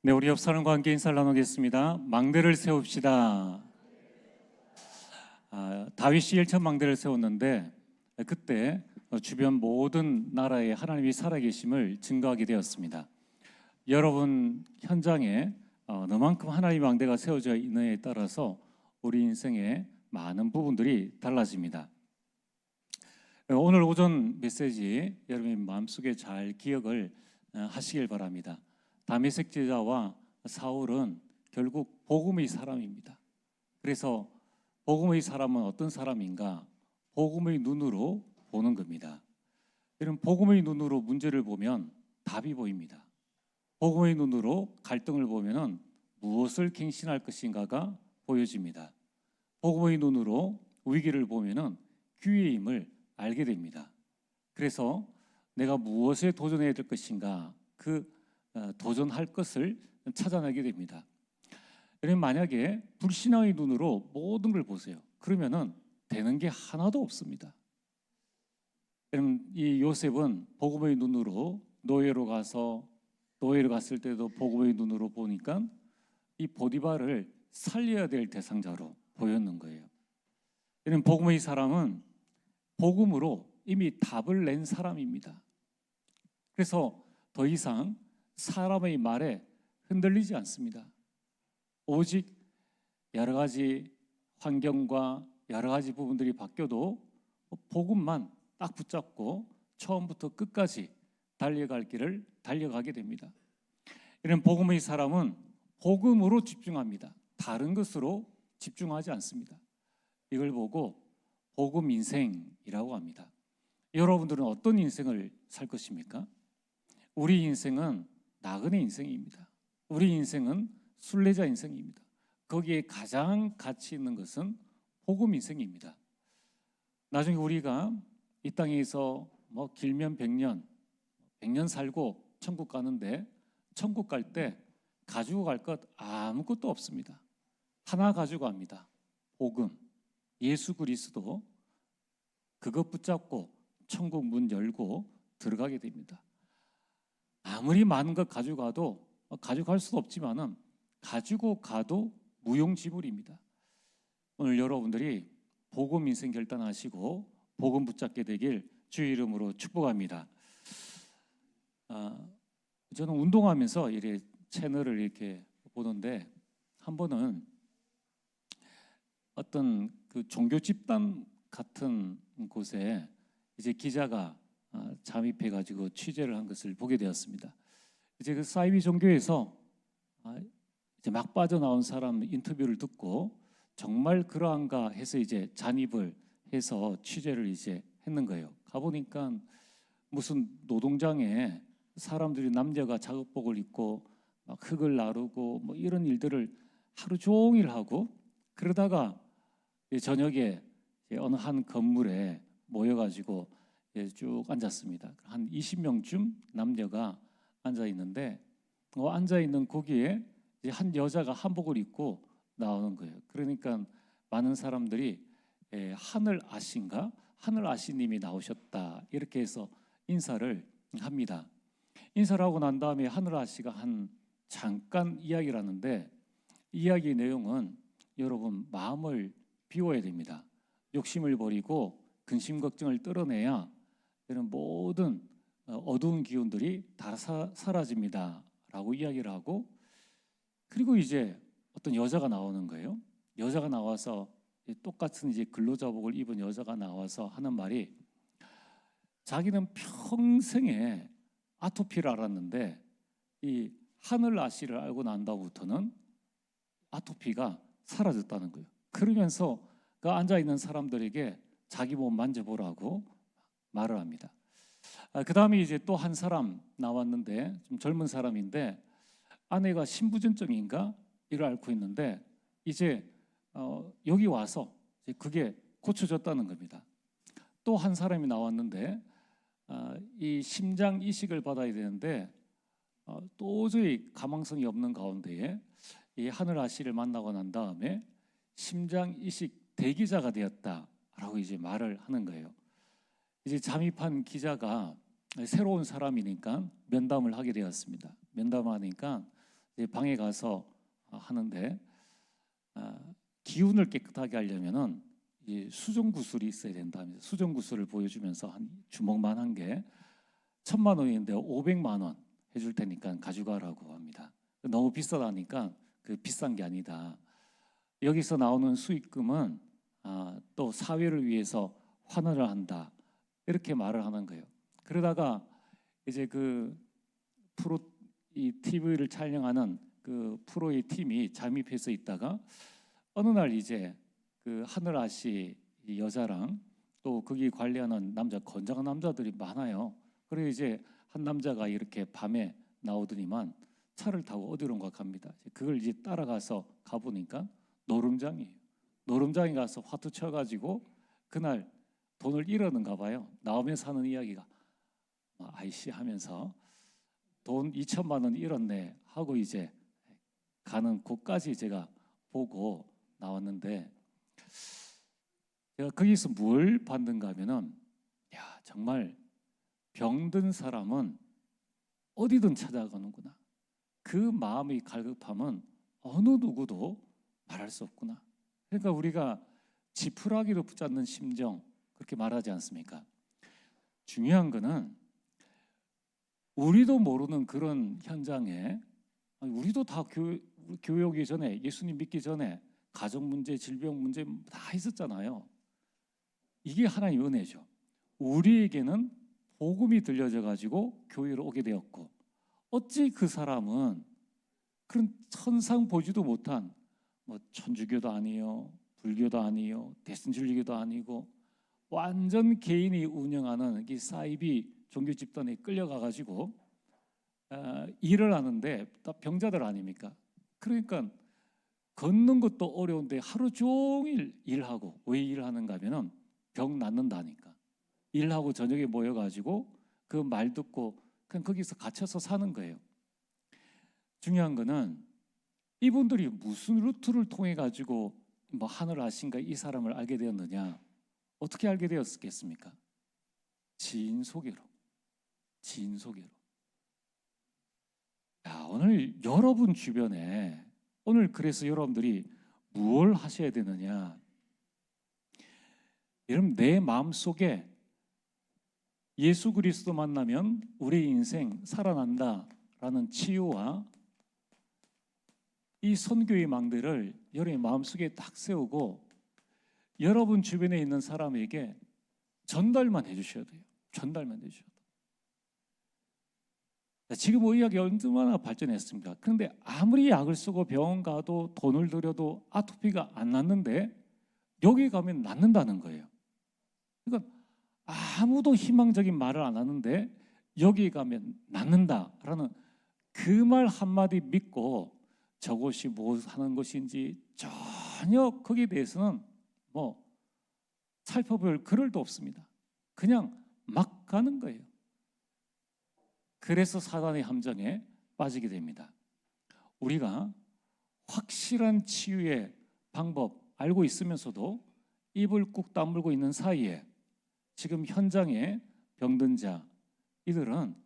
네, 우리 옆 사람과 함께 인사를 나누겠습니다. 망대를 세웁시다. 다윗이 1천 망대를 세웠는데 그때 주변 모든 나라에 하나님이 살아계심을 증거하게 되었습니다. 여러분 현장에 너만큼 하나님의 망대가 세워져 있느냐에 따라서 우리 인생의 많은 부분들이 달라집니다. 오늘 오전 메시지 여러분의 마음속에 잘 기억을 하시길 바랍니다. 다메섹 제자와 사울은 결국 복음의 사람입니다. 그래서 복음의 사람은 어떤 사람인가? 복음의 눈으로 보는 겁니다. 여러분, 복음의 눈으로 문제를 보면 답이 보입니다. 복음의 눈으로 갈등을 보면 무엇을 갱신할 것인가가 보여집니다. 복음의 눈으로 위기를 보면 기회의 힘을 알게 됩니다. 그래서 내가 무엇에 도전해야 될 것인가, 도전할 것을 찾아내게 됩니다. 여러분, 만약에 불신앙의 눈으로 모든 걸 보세요. 그러면은 되는 게 하나도 없습니다. 여러분, 이 요셉은 복음의 눈으로 노예로 갔을 때도 복음의 눈으로 보니까 이 보디발을 살려야 될 대상자로 보였는 거예요. 여러분, 복음의 사람은 복음으로 이미 답을 낸 사람입니다. 그래서 더 이상 사람의 말에 흔들리지 않습니다. 오직 여러 가지 환경과 여러 가지 부분들이 바뀌어도 복음만 딱 붙잡고 처음부터 끝까지 달려갈 길을 달려가게 됩니다. 이런 복음의 사람은 복음으로 집중합니다. 다른 것으로 집중하지 않습니다. 이걸 보고 복음 인생이라고 합니다. 여러분들은 어떤 인생을 살 것입니까? 우리 인생은 나그네 인생입니다. 우리 인생은 순례자 인생입니다. 거기에 가장 가치 있는 것은 복음 인생입니다. 나중에 우리가 이 땅에서 길면 100년 살고 천국 가는데, 천국 갈 때 가지고 갈 것 아무것도 없습니다. 하나 가지고 갑니다. 복음, 예수 그리스도. 그것 붙잡고 천국 문 열고 들어가게 됩니다. 아무리 많은 것 가져가도 가져갈 수도 없지만은 가지고 가도 무용지물입니다. 오늘 여러분들이 복음 인생 결단하시고 복음 붙잡게 되길 주의 이름으로 축복합니다. 저는 운동하면서 이렇게 채널을 이렇게 보는데 한 번은 어떤 종교 집단 같은 곳에 이제 기자가 잠입해가지고 취재를 한 것을 보게 되었습니다. 이제 그 사이비 종교에서 이제 막 빠져나온 사람 인터뷰를 듣고 정말 그러한가 해서 이제 잠입을 해서 취재를 이제 했는 거예요. 가보니까 무슨 노동장에 사람들이 남녀가 작업복을 입고 막 흙을 나르고 이런 일들을 하루 종일 하고, 그러다가 저녁에 어느 한 건물에 모여가지고 쭉 앉았습니다. 한 20명쯤 남녀가 앉아 있는데 앉아 있는 거기에 한 여자가 한복을 입고 나오는 거예요. 그러니까 많은 사람들이 하늘 아신가? 하늘 아시님이 나오셨다 이렇게 해서 인사를 합니다. 인사를 하고 난 다음에 하늘 아시가 잠깐 이야기를 하는데, 이야기 내용은 여러분 마음을 비워야 됩니다. 욕심을 버리고 근심 걱정을 떨어내야 이런 모든 어두운 기운들이 다 사라집니다 라고 이야기를 하고, 그리고 이제 어떤 여자가 나오는 거예요. 여자가 나와서 똑같은 이제 근로자복을 입은 여자가 나와서 하는 말이, 자기는 평생에 아토피를 앓았는데 이 하늘 아시를 알고 난 다음부터는 아토피가 사라졌다는 거예요. 그러면서 그 앉아있는 사람들에게 자기 몸 만져보라고 말을 합니다. 그 다음에 이제 또 한 사람 나왔는데 좀 젊은 사람인데 아내가 신부전증인가 이를 앓고 있는데 이제 여기 와서 이제 그게 고쳐졌다는 겁니다. 또 한 사람이 나왔는데 이 심장 이식을 받아야 되는데 도저히 가망성이 없는 가운데에 이 하늘 아씨를 만나고 난 다음에 심장 이식 대기자가 되었다라고 이제 말을 하는 거예요. 이제 잠입한 기자가 새로운 사람이니까 면담을 하게 되었습니다. 면담하니까 이제 방에 가서 하는데 기운을 깨끗하게 하려면은 이 수정구슬이 있어야 된다면서 수정구슬을 보여주면서 한 주먹만 한 게 1,000만 원인데 500만 원 해줄 테니까 가져가라고 합니다. 너무 비싸다니까 그 비싼 게 아니다. 여기서 나오는 수익금은 또 사회를 위해서 환원을 한다. 이렇게 말을 하는 거예요. 그러다가 이제 그 프로 이 TV를 촬영하는 그 프로의 팀이 잠입해서 있다가 어느 날 이제 그 하늘 아씨 이 여자랑 또 거기 관리하는 남자 건장한 남자들이 많아요. 그래서 이제 한 남자가 이렇게 밤에 나오더니만 차를 타고 어디론가 갑니다. 그걸 이제 따라가서 가보니까 노름장이에요. 노름장에 가서 화투 쳐가지고 그날 돈을 잃었는가 봐요. 나오면서 하는 이야기가 아이씨 하면서 돈 2천만 원 잃었네 하고 이제 가는 곳까지 제가 보고 나왔는데 제가 거기서 뭘 봤는가 하면은 야 정말 병든 사람은 어디든 찾아가는구나. 그 마음의 갈급함은 어느 누구도 말할 수 없구나. 그러니까 우리가 지푸라기로 붙잡는 심정 그렇게 말하지 않습니까? 중요한 거는 우리도 모르는 그런 현장에 우리도 다 교회 오기 전에 예수님 믿기 전에 가정 문제, 질병 문제 다 있었잖아요. 이게 하나님의 은혜죠. 우리에게는 복음이 들려져 가지고 교회로 오게 되었고 어찌 그 사람은 그런 천상 보지도 못한 뭐 천주교도 아니요, 불교도 아니요, 대승진리교도 아니고 완전 개인이 운영하는 이 사이비 종교 집단에 끌려가 가지고 일을 하는데 다 병자들 아닙니까? 그러니까 걷는 것도 어려운데 하루 종일 일하고 왜 일하는가 하면은 병 낫는다니까. 일하고 저녁에 모여가지고 그 말 듣고 그냥 거기서 갇혀서 사는 거예요. 중요한 거는 이분들이 무슨 루트를 통해 가지고 뭐 하늘 아신가 이 사람을 알게 되었느냐? 어떻게 알게 되었겠습니까? 지인 소개로. 지인 소개로. 야, 오늘 여러분 주변에 오늘 그래서 여러분들이 무엇을 하셔야 되느냐? 여러분 내 마음속에 예수 그리스도 만나면 우리 인생 살아난다라는 치유와 이 선교의 망대를 여러분의 마음속에 딱 세우고 여러분 주변에 있는 사람에게 전달만 해주셔야 돼요. 전달만 해주셔야 돼요. 지금 의학이 얼마나 발전했습니까? 그런데 아무리 약을 쓰고 병원 가도 돈을 들여도 아토피가 안 낫는데 여기 가면 낫는다는 거예요. 그러니까 아무도 희망적인 말을 안 하는데 여기 가면 낫는다라는 그 말 한마디 믿고 저것이 뭐 하는 것인지 전혀 거기에 대해서는 뭐 살펴볼 그럴도 없습니다. 그냥 막 가는 거예요. 그래서 사단의 함정에 빠지게 됩니다. 우리가 확실한 치유의 방법 알고 있으면서도 입을 꾹 다물고 있는 사이에 지금 현장에 병든 자 이들은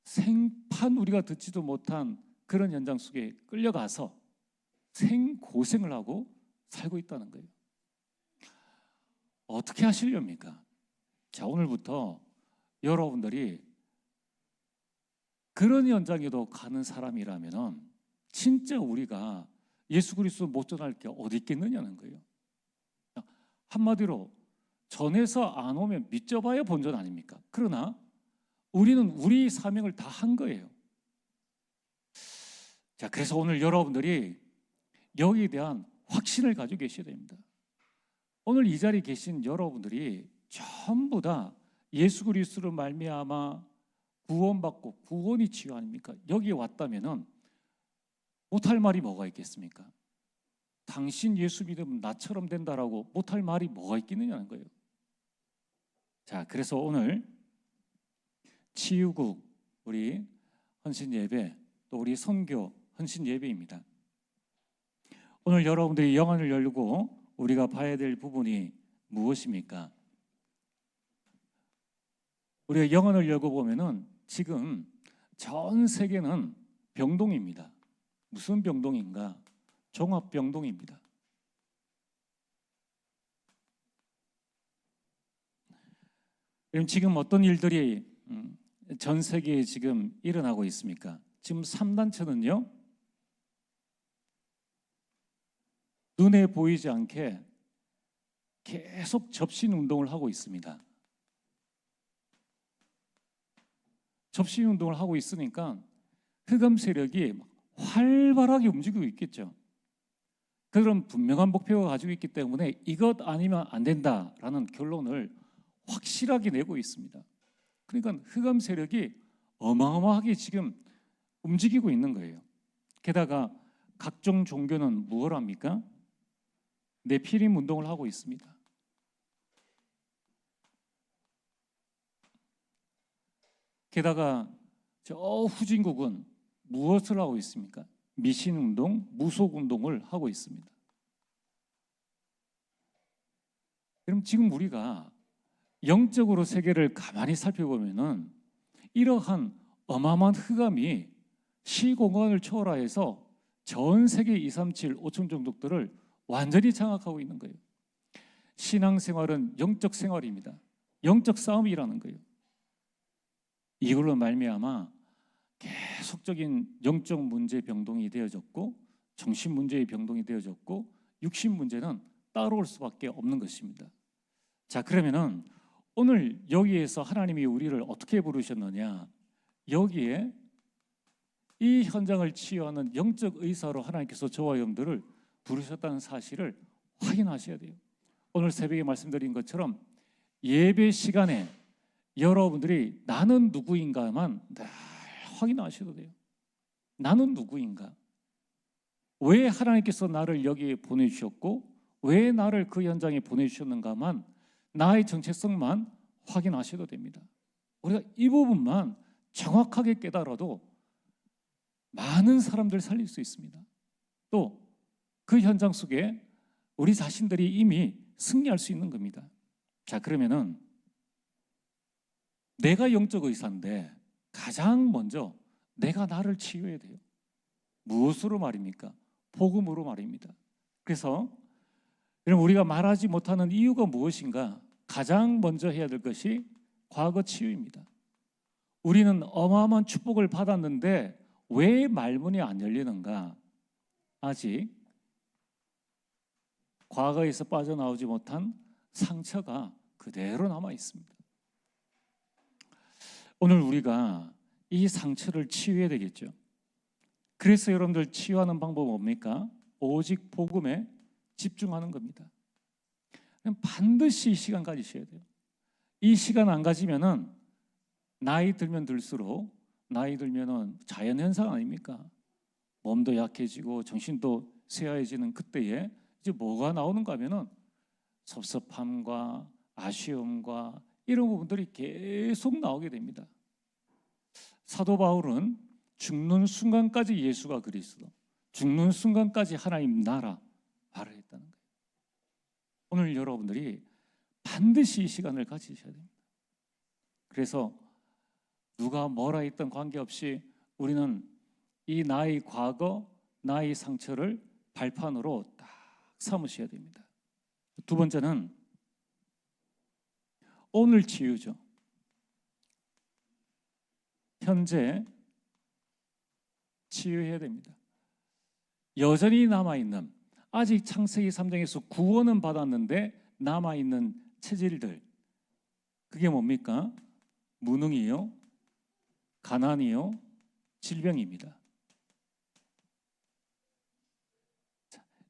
생판 우리가 듣지도 못한 그런 현장 속에 끌려가서 생고생을 하고 살고 있다는 거예요. 어떻게 하시렵니까? 자, 오늘부터 여러분들이 그런 현장에도 가는 사람이라면 진짜 우리가 예수 그리스도 못 전할 게 어디 있겠느냐는 거예요. 한마디로 전에서 안 오면 믿져봐야 본전 아닙니까? 그러나 우리는 우리 사명을 다 한 거예요. 자, 그래서 오늘 여러분들이 여기에 대한 확신을 가지고 계셔야 됩니다. 오늘 이 자리에 계신 여러분들이 전부 다 예수 그리스도로 말미암아 구원받고 구원이 치유 아닙니까? 여기에 왔다면은 못할 말이 뭐가 있겠습니까? 당신 예수 믿으면 나처럼 된다라고 못할 말이 뭐가 있겠느냐는 거예요. 자, 그래서 오늘 치유국 우리 헌신 예배 또 우리 선교 헌신 예배입니다. 오늘 여러분들이 영안을 열고 우리가 봐야 될 부분이 무엇입니까? 우리가 영안을 열고 보면은 지금 전 세계는 병동입니다. 무슨 병동인가? 종합병동입니다. 그럼 지금 어떤 일들이 전 세계에 지금 일어나고 있습니까? 지금 3단체는요, 눈에 보이지 않게 계속 접신 운동을 하고 있습니다. 접신 운동을 하고 있으니까 흑암 세력이 활발하게 움직이고 있겠죠. 그런 분명한 목표가 가지고 있기 때문에 이것 아니면 안 된다라는 결론을 확실하게 내고 있습니다. 그러니까 흑암 세력이 어마어마하게 지금 움직이고 있는 거예요. 게다가 각종 종교는 무엇 합니까? 네피림 운동을 하고 있습니다. 게다가 저 후진국은 무엇을 하고 있습니까? 미신 운동, 무속 운동을 하고 있습니다. 그럼 지금 우리가 영적으로 세계를 가만히 살펴보면은 이러한 어마어마한 흑암이 시공간을 초월해서 전 세계 237, 5천 종족들을 완전히 장악하고 있는 거예요. 신앙생활은 영적 생활입니다. 영적 싸움이라는 거예요. 이걸로 말미암아 계속적인 영적 문제 병동이 되어졌고, 정신 문제의 병동이 되어졌고, 육신 문제는 따라올 수밖에 없는 것입니다. 자, 그러면은 오늘 여기에서 하나님이 우리를 어떻게 부르셨느냐? 여기에 이 현장을 치유하는 영적 의사로 하나님께서 저와 여러분들을 부르셨다는 사실을 확인하셔야 돼요. 오늘 새벽에 말씀드린 것처럼 예배 시간에 여러분들이 나는 누구인가만 늘 확인하셔도 돼요. 나는 누구인가? 왜 하나님께서 나를 여기에 보내주셨고 왜 나를 그 현장에 보내주셨는가만, 나의 정체성만 확인하셔도 됩니다. 우리가 이 부분만 정확하게 깨달아도 많은 사람들 살릴 수 있습니다. 또 그 현장 속에 우리 자신들이 이미 승리할 수 있는 겁니다. 자, 그러면은 내가 영적 의사인데 가장 먼저 내가 나를 치유해야 돼요. 무엇으로 말입니까? 복음으로 말입니다. 그래서 여러분, 우리가 말하지 못하는 이유가 무엇인가? 가장 먼저 해야 될 것이 과거 치유입니다. 우리는 어마어마한 축복을 받았는데 왜 말문이 안 열리는가? 아직 과거에서 빠져나오지 못한 상처가 그대로 남아 있습니다. 오늘 우리가 이 상처를 치유해야 되겠죠. 그래서 여러분들 치유하는 방법은 뭡니까? 오직 복음에 집중하는 겁니다. 반드시 이 시간 가지셔야 돼요. 이 시간 안 가지면은 나이 들면 들수록, 나이 들면은 자연현상 아닙니까? 몸도 약해지고 정신도 쇠하해지는 그때에 이제 뭐가 나오는가 하면은 섭섭함과 아쉬움과 이런 부분들이 계속 나오게 됩니다. 사도 바울은 죽는 순간까지 예수가 그리스도, 죽는 순간까지 하나님 나라 말을 했다는 거예요. 오늘 여러분들이 반드시 이 시간을 가지셔야 됩니다. 그래서 누가 뭐라 했던 관계없이 우리는 이 나의 과거, 나의 상처를 발판으로 딱 삼으셔야 됩니다. 두 번째는 오늘 치유죠. 현재 치유해야 됩니다. 여전히 남아있는, 아직 창세기 3장에서 구원은 받았는데 남아있는 체질들, 그게 뭡니까? 무능이요, 가난이요, 질병입니다.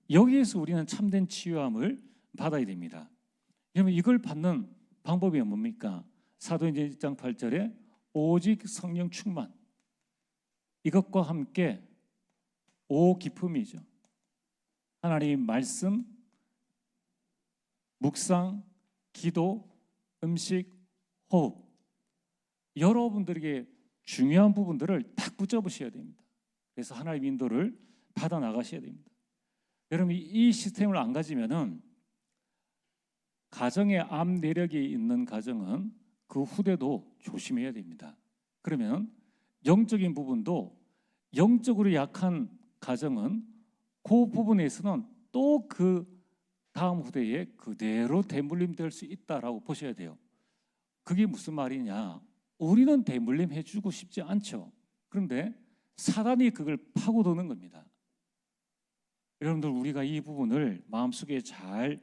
여기에서 우리는 참된 치유함을 받아야 됩니다. 그러면 이걸 받는 방법이 뭡니까? 사도행전 1장 8절에 오직 성령 충만, 이것과 함께 오 기품이죠. 하나님 말씀, 묵상, 기도, 음식, 호흡, 여러분들에게 중요한 부분들을 딱 붙잡으셔야 됩니다. 그래서 하나님의 인도를 받아 나가셔야 됩니다. 여러분, 이 시스템을 안 가지면은 가정에 암 내력이 있는 가정은 그 후대도 조심해야 됩니다. 그러면 영적인 부분도 영적으로 약한 가정은 그 부분에서는 또 그 다음 후대에 그대로 대물림될 수 있다라고 보셔야 돼요. 그게 무슨 말이냐? 우리는 대물림 해주고 싶지 않죠. 그런데 사단이 그걸 파고드는 겁니다. 여러분들, 우리가 이 부분을 마음속에 잘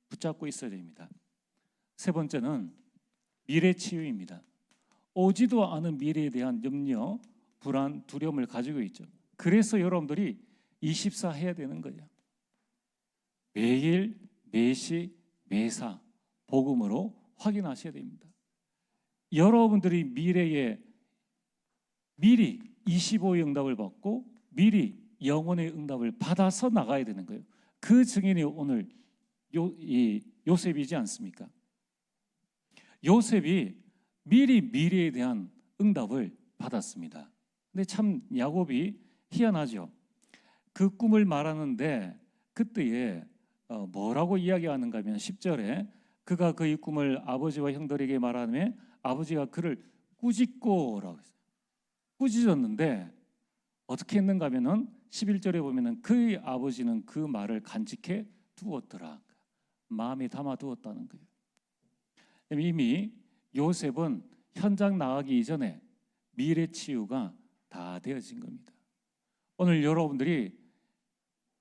붙잡고 있어야 됩니다. 세 번째는 미래 치유입니다. 오지도 않은 미래에 대한 염려, 불안, 두려움을 가지고 있죠. 그래서 여러분들이 24 해야 되는 거예요. 매일, 매시, 매사 복음으로 확인하셔야 됩니다. 여러분들이 미래에 미리 25의 응답을 받고 미리 영혼의 응답을 받아서 나가야 되는 거예요. 그 증인이 오늘 요셉이지 않습니까? 요셉이 미리 미래에 대한 응답을 받았습니다. 근데 참 야곱이 희한하죠. 그 꿈을 말하는데 그때에 뭐라고 이야기하는가 하면 10절에 그가 그의 꿈을 아버지와 형들에게 말하며 아버지가 그를 꾸짖고라고 했어요. 꾸짖었는데 어떻게 했는가 하면은 11절에 보면은 그의 아버지는 그 말을 간직해 두었더라. 마음에 담아 두었다는 거예요. 이미 요셉은 현장 나가기 이전에 미래 치유가 다 되어진 겁니다. 오늘 여러분들이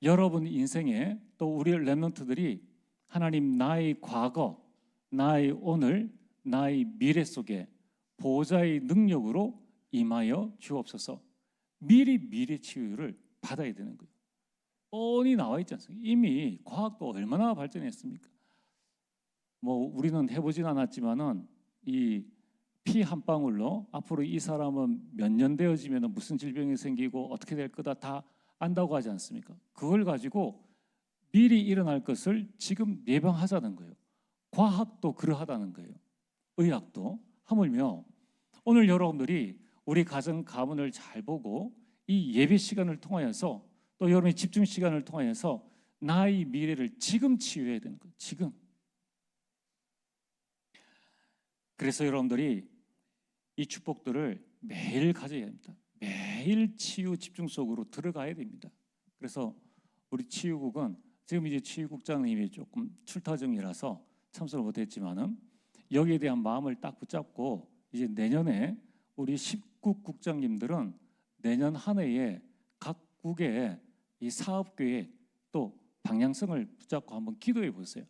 여러분 인생에 또 우리 렘넌트들이 하나님 나의 과거, 나의 오늘, 나의 미래 속에 보호자의 능력으로 임하여 주옵소서. 미리 미래 치유를 받아야 되는 거예요. 뻔히 나와 있지 않습니까? 이미 과학도 얼마나 발전했습니까? 우리는 해보진 않았지만은 이 피 한 방울로 앞으로 이 사람은 몇 년 되어지면 무슨 질병이 생기고 어떻게 될 거다 다 안다고 하지 않습니까? 그걸 가지고 미리 일어날 것을 지금 예방하자는 거예요. 과학도 그러하다는 거예요. 의학도. 하물며 오늘 여러분들이 우리 가정 가문을 잘 보고 이 예배 시간을 통하여서 또 여러분의 집중 시간을 통하여서 나의 미래를 지금 치유해야 되는 거예요. 지금. 그래서 여러분들이 이 축복들을 매일 가져야 합니다. 매일 치유 집중 속으로 들어가야 됩니다. 그래서 우리 치유국은 지금 이제 치유국장님이 조금 출타 중이라서 참석을 못했지만은 여기에 대한 마음을 딱 붙잡고 이제 내년에 우리 10국 국장님들은 내년 한 해에 각 국의 이 사업계획 또 방향성을 붙잡고 한번 기도해 보세요.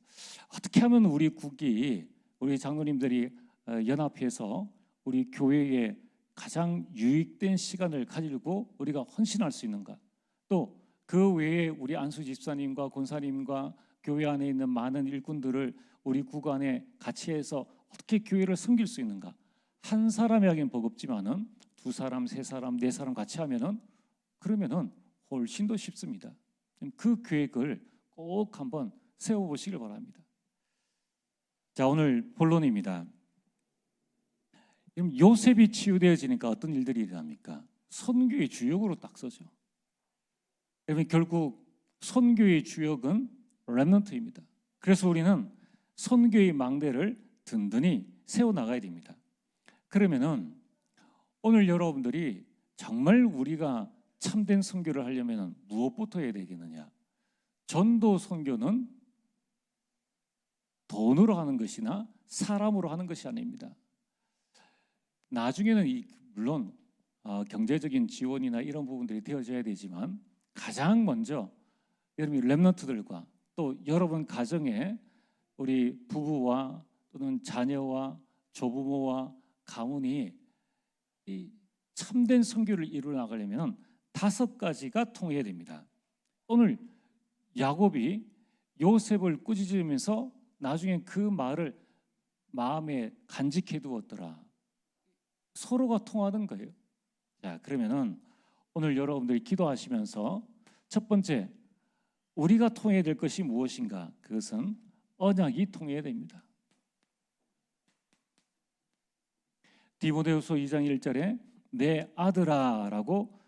어떻게 하면 우리 국이 우리 장로님들이 연합해서 우리 교회에 가장 유익된 시간을 가지고 우리가 헌신할 수 있는가? 또 그 외에 우리 안수 집사님과 권사님과 교회 안에 있는 많은 일꾼들을 우리 구간에 같이 해서 어떻게 교회를 섬길 수 있는가? 한 사람이 하긴 버겁지만은 두 사람, 세 사람, 네 사람 같이 하면은 그러면은 훨씬 더 쉽습니다. 그 계획을 꼭 한번 세워보시길 바랍니다. 자, 오늘 본론입니다. 요셉이 치유되어지니까 어떤 일들이 일어납니까? 선교의 주역으로 딱 서죠. 여러분, 결국 선교의 주역은 렘넌트입니다. 그래서 우리는 선교의 망대를 든든히 세워나가야 됩니다. 그러면은 오늘 여러분들이 정말 우리가 참된 선교를 하려면 무엇부터 해야 되겠느냐? 전도 선교는 돈으로 하는 것이나 사람으로 하는 것이 아닙니다. 나중에는 물론 경제적인 지원이나 이런 부분들이 되어져야 되지만 가장 먼저 여러분 렘넌트들과 또 여러분 가정에 우리 부부와 또는 자녀와 조부모와 가문이 이 참된 선교를 이루어 나가려면 5가지가 통해야 됩니다. 오늘 야곱이 요셉을 꾸짖으면서 나중에 그 말을 마음에 간직해 두었더라. 서로가 통하는 거예요. 자, 그러면은 오늘 여러분들이 기도하시면서 첫 번째 우리가 통해야 될 것이 무엇인가? 그것은 언약이 통해야 됩니다. 디모데후서 2장 1절에 내 아들아라고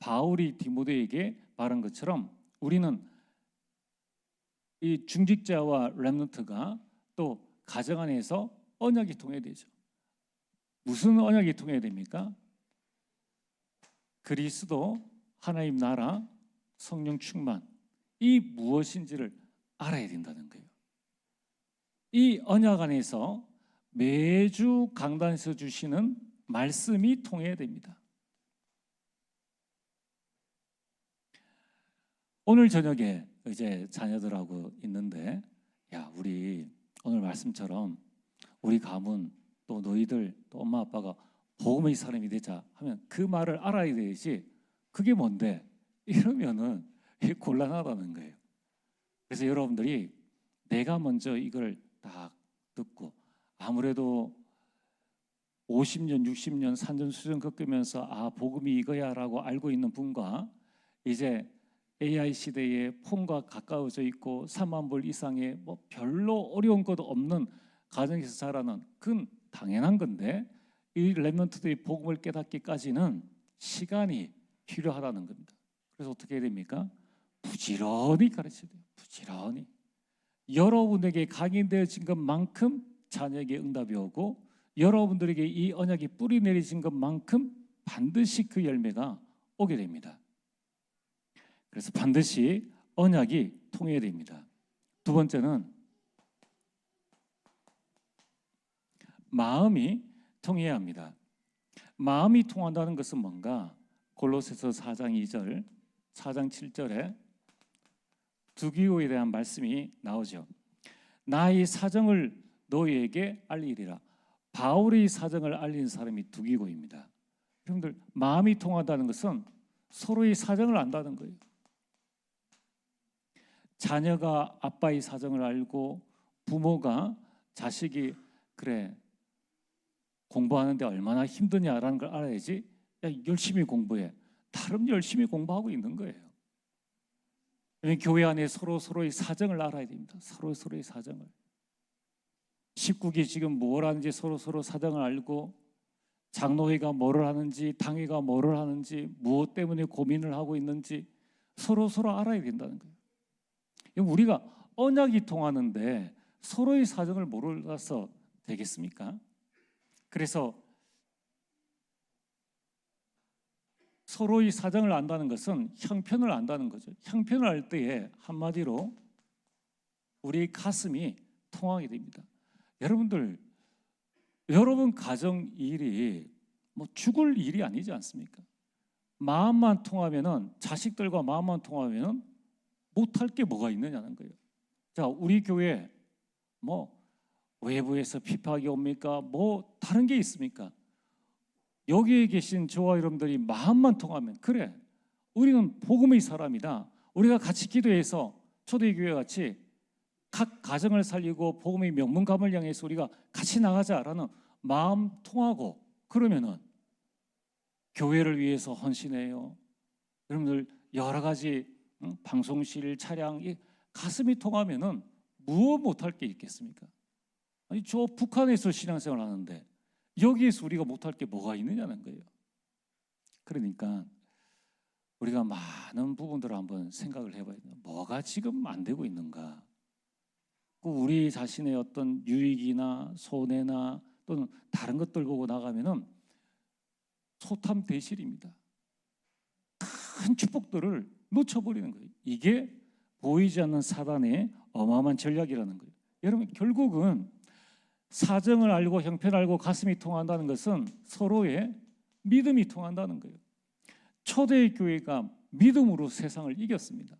바울이 디모데에게 말한 것처럼 우리는 이 중직자와 렘넌트가 또 가정 안에서 언약이 통해야 되죠. 무슨 언약이 통해야 됩니까? 그리스도, 하나님 나라, 성령 충만, 이 무엇인지를 알아야 된다는 거예요. 이 언약 안에서 매주 강단에서 주시는 말씀이 통해야 됩니다. 오늘 저녁에 이제 자녀들하고 있는데, 야, 우리 오늘 말씀처럼 우리 가문 또 너희들 또 엄마 아빠가 복음의 사람이 되자 하면 그 말을 알아야 되지, 그게 뭔데? 이러면은 곤란하다는 거예요. 그래서 여러분들이 내가 먼저 이걸 딱 듣고, 아무래도 50년, 60년 산전수전 겪으면서 아, 복음이 이거야라고 알고 있는 분과 이제 AI 시대에 폰과 가까워져 있고 3만 불 이상의 뭐 별로 어려운 것 없는 가정에서 자라는, 그건 당연한 건데, 이 렘넌트들이 복음을 깨닫기까지는 시간이 필요하다는 겁니다. 그래서 어떻게 해야 됩니까? 부지런히 가르쳐야 돼요. 부지런히. 여러분에게 각인되어진 것만큼 자녀에게 응답이 오고, 여러분들에게 이 언약이 뿌리 내리진 것만큼 반드시 그 열매가 오게 됩니다. 그래서 반드시 언약이 통해야 됩니다. 두 번째는 마음이 통해야 합니다. 마음이 통한다는 것은 뭔가? 골로새서 4장 2절, 4장 7절에 두기고에 대한 말씀이 나오죠. 나의 사정을 너희에게 알리리라. 바울의 사정을 알리는 사람이 두기고입니다. 여러분들, 마음이 통한다는 것은 서로의 사정을 안다는 거예요. 자녀가 아빠의 사정을 알고, 부모가 자식이 그래 공부하는데 얼마나 힘드냐라는 걸 알아야지, 야, 열심히 공부해. 나름 열심히 공부하고 있는 거예요. 교회 안에 서로의 사정을 알아야 됩니다. 서로의 사정을. 식구기 지금 뭘 하는지 서로 사정을 알고, 장로회가 뭐를 하는지, 당회가 뭐를 하는지, 무엇 때문에 고민을 하고 있는지 서로 알아야 된다는 거예요. 우리가 언약이 통하는데 서로의 사정을 몰라서 되겠습니까? 그래서 서로의 사정을 안다는 것은 형편을 안다는 거죠. 형편을 알 때에 한마디로 우리 가슴이 통하게 됩니다. 여러분들, 여러분 가정 일이 뭐 죽을 일이 아니지 않습니까? 마음만 통하면은, 자식들과 마음만 통하면은 못할 게 뭐가 있느냐는 거예요. 자, 우리 교회 뭐 외부에서 핍박이 옵니까? 뭐 다른 게 있습니까? 여기에 계신 저와 여러분들이 마음만 통하면, 그래, 우리는 복음의 사람이다. 우리가 같이 기도해서 초대교회 같이 각 가정을 살리고 복음의 명문감을 향해서 우리가 같이 나가자라는 마음 통하고, 그러면은 교회를 위해서 헌신해요. 여러분들 여러 가지 방송실, 차량, 가슴이 통하면은 무엇 못할 게 있겠습니까? 아니, 저 북한에서 신앙생활 하는데 여기에서 우리가 못할 게 뭐가 있느냐는 거예요. 그러니까 우리가 많은 부분들을 한번 생각을 해봐야 돼요. 뭐가 지금 안 되고 있는가? 우리 자신의 어떤 유익이나 손해나 또는 다른 것들 보고 나가면은 소탐대실입니다. 큰 축복들을 놓쳐버리는 거예요. 이게 보이지 않는 사단의 어마어마한 전략이라는 거예요. 여러분, 결국은 사정을 알고 형편을 알고 가슴이 통한다는 것은 서로의 믿음이 통한다는 거예요. 초대교회가 믿음으로 세상을 이겼습니다.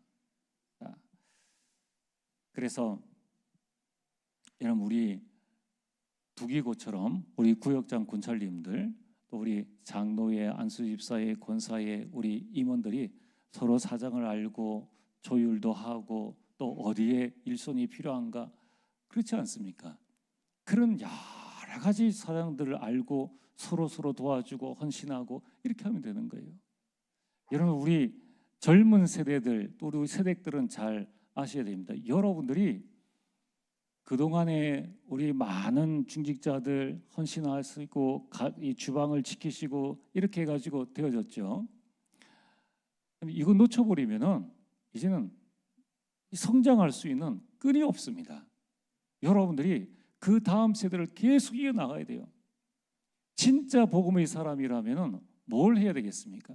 그래서 여러분, 우리 두기고처럼 우리 구역장 군찰님들, 또 우리 장로회, 안수집사회, 권사회, 우리 임원들이 서로 사정을 알고 조율도 하고, 또 어디에 일손이 필요한가, 그렇지 않습니까? 그런 여러 가지 사정들을 알고 서로 도와주고 헌신하고 이렇게 하면 되는 거예요. 여러분, 우리 젊은 세대들, 또 우리 세대들은 잘 아셔야 됩니다. 여러분들이 그동안에 우리 많은 중직자들 헌신하시고 이 주방을 지키시고 이렇게 해가지고 되어졌죠. 이거 놓쳐버리면은 이제는 성장할 수 있는 끈이 없습니다. 여러분들이 그 다음 세대를 계속 이어나가야 돼요. 진짜 복음의 사람이라면은 뭘 해야 되겠습니까?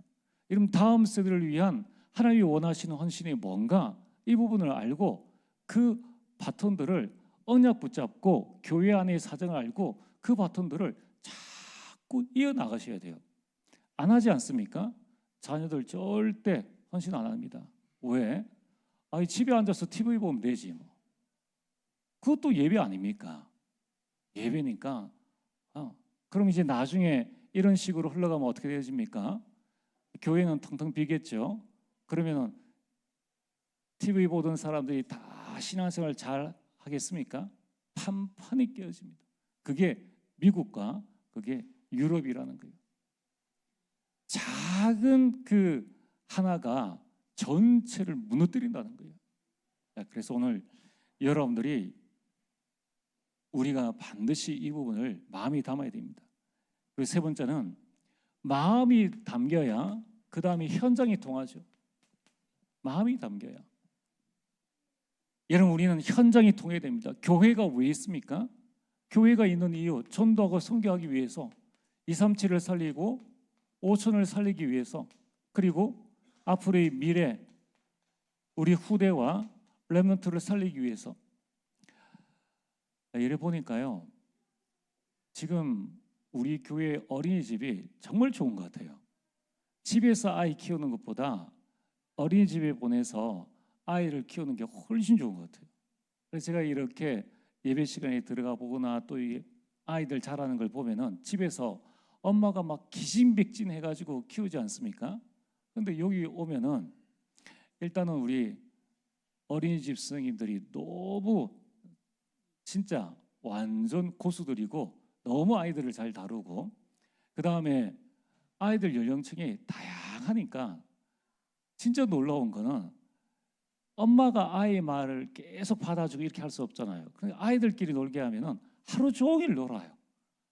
이러면 다음 세대를 위한 하나님이 원하시는 헌신이 뭔가 이 부분을 알고 그 바톤들을 언약 붙잡고 교회 안의 사정을 알고 그 바톤들을 자꾸 이어나가셔야 돼요. 안 하지 않습니까? 자녀들 절대 헌신 안 합니다. 왜? 집에 앉아서 TV 보면 되지 뭐. 그것도 예배 아닙니까? 예배니까. 그럼 이제 나중에 이런 식으로 흘러가면 어떻게 되어집니까? 교회는 텅텅 비겠죠. 그러면은 TV 보던 사람들이 다 신앙생활 잘 하겠습니까? 판판이 깨어집니다. 그게 미국과 그게 유럽이라는 거예요. 작은 그 하나가 전체를 무너뜨린다는 거예요. 그래서 오늘 여러분들이 우리가 반드시 이 부분을 마음이 담아야 됩니다. 그리고 세 번째는 마음이 담겨야 그 다음에 현장이 통하죠. 마음이 담겨야. 여러분, 우리는 현장이 통해야 됩니다. 교회가 왜 있습니까? 교회가 있는 이유, 전도하고 선교하기 위해서 237을 살리고 5천을 살리기 위해서, 그리고 앞으로의 미래 우리 후대와 렘넌트를 살리기 위해서. 이래 보니까요, 지금 우리 교회 어린이집이 정말 좋은 것 같아요. 집에서 아이 키우는 것보다 어린이집에 보내서 아이를 키우는 게 훨씬 좋은 것 같아요. 그래서 제가 이렇게 예배 시간에 들어가 보거나 또 이 아이들 자라는 걸 보면은 집에서 엄마가 막 기진백진 해가지고 키우지 않습니까? 근데 여기 오면은 일단은 우리 어린이집 선생님들이 너무 진짜 완전 고수들이고 너무 아이들을 잘 다루고, 그 다음에 아이들 연령층이 다양하니까 진짜 놀라운 거는 엄마가 아이의 말을 계속 받아주고 이렇게 할 수 없잖아요. 그러니까 아이들끼리 놀게 하면은 하루 종일 놀아요.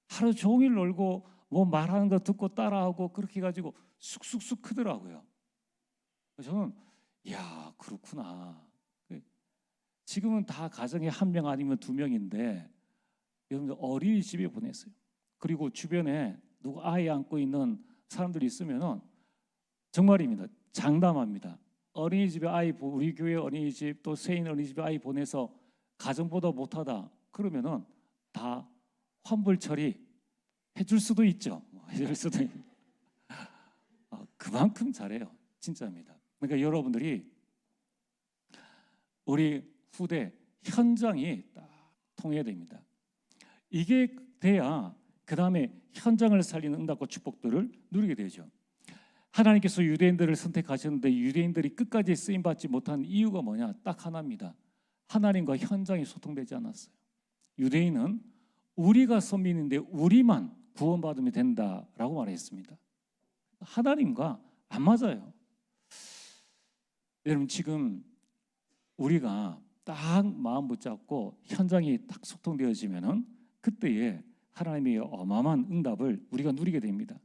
하루 종일 놀고 뭐 말하는 거 듣고 따라하고 그렇게 해가지고 쑥쑥쑥 크더라고요. 그래서 저는 이야, 그렇구나. 지금은 다 가정에 한 명 아니면 두 명인데 여러분들 어린이집에 보냈어요. 그리고 주변에 누구 아이 안고 있는 사람들이 있으면은 정말입니다. 장담합니다. 어린이집에 아이, 우리 교회 어린이집 또 세인 어린이집에 아이 보내서 가정보다 못하다 그러면은 다 환불 처리 해줄 수도 있죠. 해줄 수도 있. 그만큼 잘해요. 진짜입니다. 그러니까 여러분들이 우리 후대 현장이 딱 통해야 됩니다. 이게 돼야 그 다음에 현장을 살리는 응답과 축복들을 누리게 되죠. 하나님께서 유대인들을 선택하셨는데 유대인들이 끝까지 쓰임받지 못한 이유가 뭐냐? 딱 하나입니다. 하나님과 현장이 소통되지 않았어요. 유대인은 우리가 선민인데 우리만 구원받으면 된다라고 말했습니다. 하나님과 안 맞아요. 여러분, 지금 우리가 딱 마음 붙잡고 현장이 딱 소통되어지면은 그때에 하나님의 어마어마한 응답을 우리가 누리게 됩니다.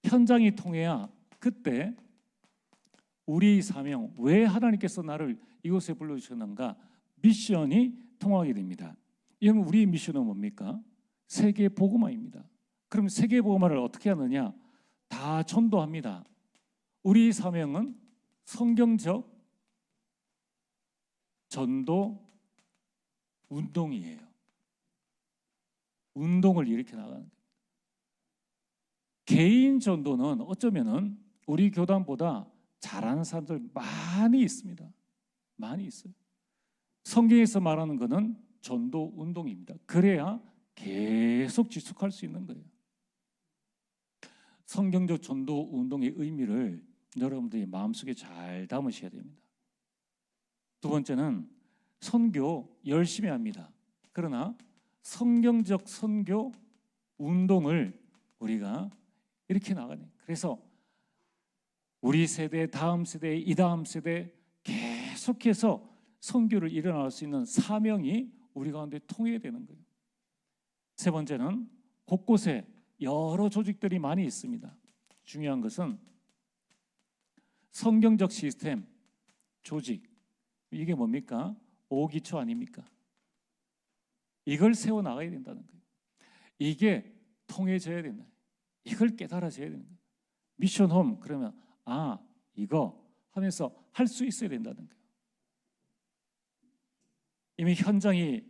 현장이 통해야 그때 우리 사명, 왜 하나님께서 나를 이곳에 불러주셨는가, 미션이 통하게 됩니다. 여러분, 우리의 미션은 뭡니까? 세계 복음화입니다. 그럼 세계 복음화를 어떻게 하느냐? 다 전도합니다. 우리 사명은 성경적 전도 운동이에요. 운동을 이렇게 나가는 거예요. 개인 전도는 어쩌면은 우리 교단보다 잘하는 사람들 많이 있습니다. 많이 있어요. 성경에서 말하는 것은 전도 운동입니다. 그래야 계속 지속할 수 있는 거예요. 성경적 전도 운동의 의미를 여러분들이 마음속에 잘 담으셔야 됩니다. 두 번째는 선교 열심히 합니다. 그러나 성경적 선교 운동을 우리가 이렇게 나가네. 그래서 우리 세대, 다음 세대, 이 다음 세대 계속해서 선교를 일어날 수 있는 사명이 우리 가운데 통해야 되는 거예요. 세 번째는 곳곳에 여러 조직들이 많이 있습니다. 중요한 것은 성경적 시스템, 조직, 이게 뭡니까? 오기초 아닙니까? 이걸 세워나가야 된다는 거예요. 이게 통해져야 된다. 이걸 깨달아져야 된다. 미션홈, 그러면 이거 하면서 할 수 있어야 된다는 거예요. 이미 현장이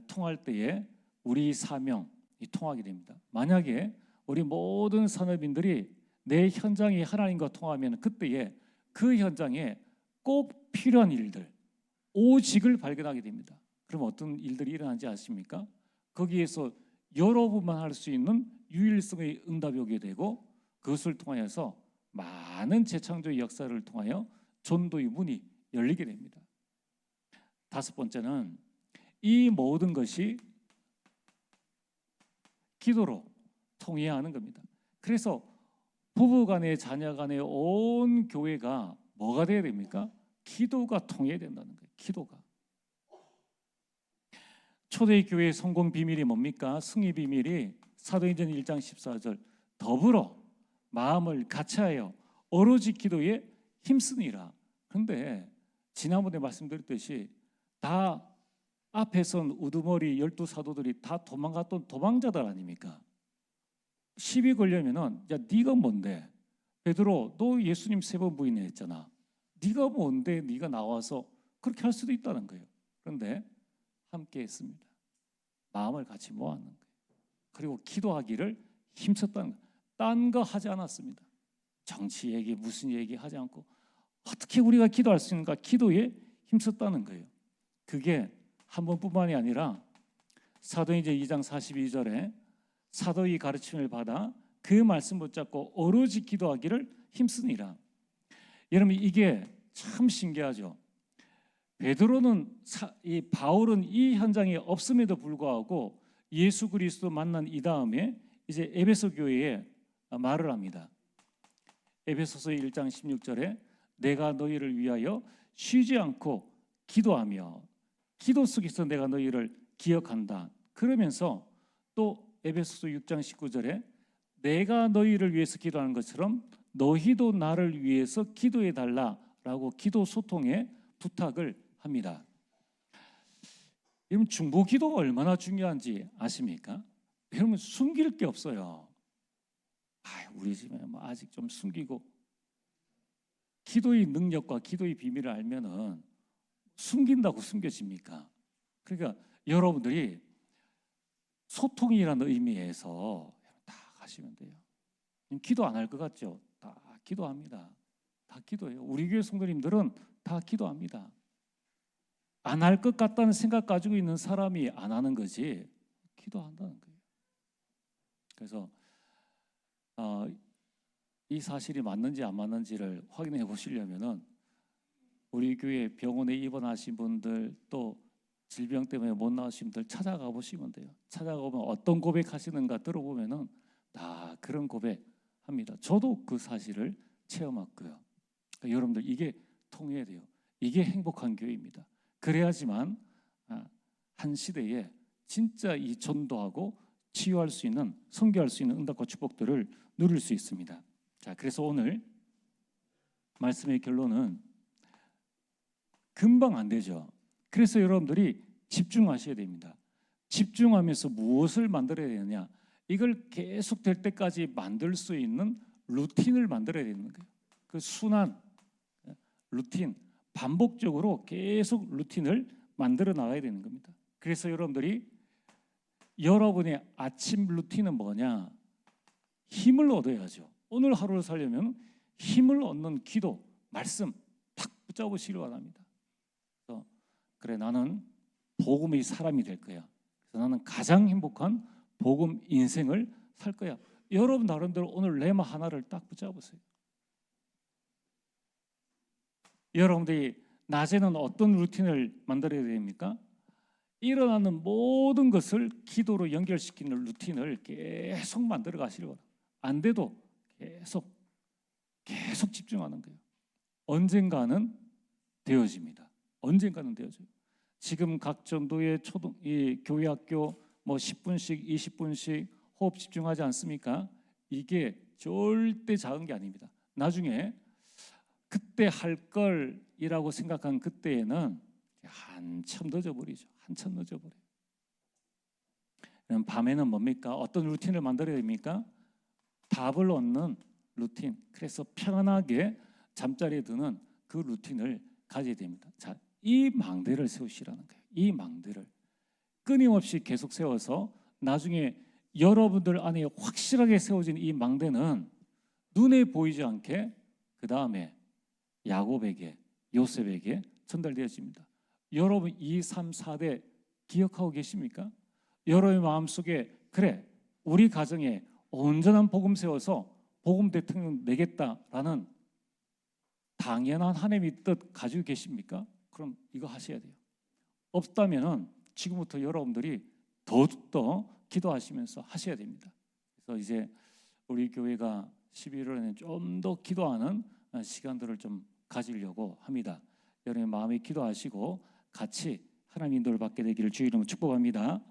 통할 때에 우리 사명이 통하게 됩니다. 만약에 우리 모든 산업인들이 내 현장이 하나님과 통하면 그때에 그 현장에 꼭 필요한 일들, 오직을 발견하게 됩니다. 그럼 어떤 일들이 일어나는지 아십니까? 거기에서 여러분만 할 수 있는 유일성의 응답이 오게 되고 그것을 통하여서 많은 재창조의 역사를 통하여 전도의 문이 열리게 됩니다. 다섯 번째는 이 모든 것이 기도로 통해야 하는 겁니다. 그래서 부부간에 자녀간에 온 교회가 뭐가 돼야 됩니까? 기도가 통해야 된다는 거예요. 기도가. 초대교회의 성공 비밀이 뭡니까? 승리 비밀이 사도행전 1장 14절 더불어 마음을 같이하여 오로지 기도에 힘쓰니라. 그런데 지난번에 말씀드렸듯이 다 앞에 선 우두머리 12사도들이 다 도망갔던 도망자들 아닙니까? 시비 걸려면은 야 네가 뭔데? 베드로 너 예수님 3번 부인했잖아. 네가 뭔데 네가 나와서 그렇게 할 수도 있다는 거예요. 그런데 함께 했습니다. 마음을 같이 모았는 거예요. 그리고 기도하기를 힘썼다는 거예요. 딴 거 하지 않았습니다. 정치 얘기 무슨 얘기 하지 않고 어떻게 우리가 기도할 수 있는가? 기도에 힘썼다는 거예요. 그게 한 번뿐만이 아니라 사도행전 2장 42절에 사도의 가르침을 받아 그 말씀 붙잡고 오로지 기도하기를 힘쓰니라. 여러분 이게 참 신기하죠. 베드로는 이 바울은 이 현장에 없음에도 불구하고 예수 그리스도 만난 이 다음에 이제 에베소 교회에 말을 합니다. 에베소서 1장 16절에 내가 너희를 위하여 쉬지 않고 기도하며 기도 속에서 내가 너희를 기억한다. 그러면서 또 에베소서 6장 19절에 내가 너희를 위해서 기도하는 것처럼 너희도 나를 위해서 기도해 달라라고 기도 소통에 부탁을 합니다. 여러분 중보 기도가 얼마나 중요한지 아십니까? 여러분 숨길 게 없어요. 우리 집에 뭐 아직 좀 숨기고 기도의 능력과 기도의 비밀을 알면은 숨긴다고 숨겨집니까? 그러니까 여러분들이 소통이라는 의미에서 다 하시면 돼요. 기도 안 할 것 같죠? 다 기도합니다. 다 기도해요. 우리 교회 성도님들은 다 기도합니다. 안 할 것 같다는 생각 가지고 있는 사람이 안 하는 거지 기도한다는 거예요. 그래서 이 사실이 맞는지 안 맞는지를 확인해 보시려면은 우리 교회 병원에 입원하신 분들 또 질병 때문에 못 나오신 분들 찾아가 보시면 돼요. 찾아가 보면 어떤 고백하시는가 들어보면은 다 그런 고백합니다. 저도 그 사실을 체험했고요. 그러니까 여러분들 이게 통해야 돼요. 이게 행복한 교회입니다. 그래야지만 한 시대에 진짜 이 전도하고 치유할 수 있는 선교할 수 있는 응답과 축복들을 누릴 수 있습니다. 자, 그래서 오늘 말씀의 결론은 금방 안 되죠. 그래서 여러분들이 집중하셔야 됩니다. 집중하면서 무엇을 만들어야 되느냐? 이걸 계속 될 때까지 만들 수 있는 루틴을 만들어야 되는 거예요. 그 순환, 루틴, 반복적으로 계속 루틴을 만들어 나가야 되는 겁니다. 그래서 여러분들이 여러분의 아침 루틴은 뭐냐? 힘을 얻어야죠. 오늘 하루를 살려면 힘을 얻는 기도, 말씀 탁 붙잡으시길 바랍니다. 그래서 그래 나는 복음의 사람이 될 거야. 그래서 나는 가장 행복한 복음 인생을 살 거야. 여러분 나름대로 오늘 레마 하나를 딱 붙잡으세요. 여러분들이 낮에는 어떤 루틴을 만들어야 됩니까? 일어나는 모든 것을 기도로 연결시키는 루틴을 계속 만들어 가시길 바랍니다. 안 돼도 계속 집중하는 거예요. 언젠가는 되어집니다. 언젠가는 되어져요. 지금 각 전도의 이 교회 학교 뭐 10분씩 20분씩 호흡 집중하지 않습니까? 이게 절대 작은 게 아닙니다. 나중에 그때 할 걸이라고 생각한 그때에는 한참 늦어버리죠. 한참 늦어버려요. 밤에는 뭡니까? 어떤 루틴을 만들어야 됩니까? 답을 얻는 루틴. 그래서 편안하게 잠자리에 드는 그 루틴을 가져야 됩니다. 자, 이 망대를 세우시라는 거예요. 이 망대를 끊임없이 계속 세워서 나중에 여러분들 안에 확실하게 세워진 이 망대는 눈에 보이지 않게 그 다음에 야곱에게, 요셉에게 전달되어집니다. 여러분 2, 3, 4대 기억하고 계십니까? 여러분의 마음속에 그래, 우리 가정에 온전한 복음 세워서 복음 대통령 내겠다라는 당연한 하나님의 뜻 가지고 계십니까? 그럼 이거 하셔야 돼요. 없다면은 지금부터 여러분들이 더욱더 기도하시면서 하셔야 됩니다. 그래서 이제 우리 교회가 11월에는 좀 더 기도하는 시간들을 좀 가지려고 합니다. 여러분의 마음에 기도하시고 같이 하나님 인도를 받게 되기를 주의 이름으로 축복합니다.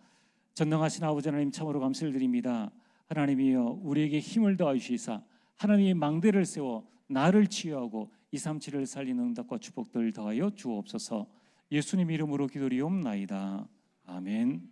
전능하신 아버지 하나님 참으로 감사를 드립니다. 하나님이여 우리에게 힘을 더하 주시사 하나님의 망대를 세워 나를 치유하고 237을 살리는 응답과 축복들 더하여 주옵소서. 예수님 이름으로 기도리옵나이다. 아멘.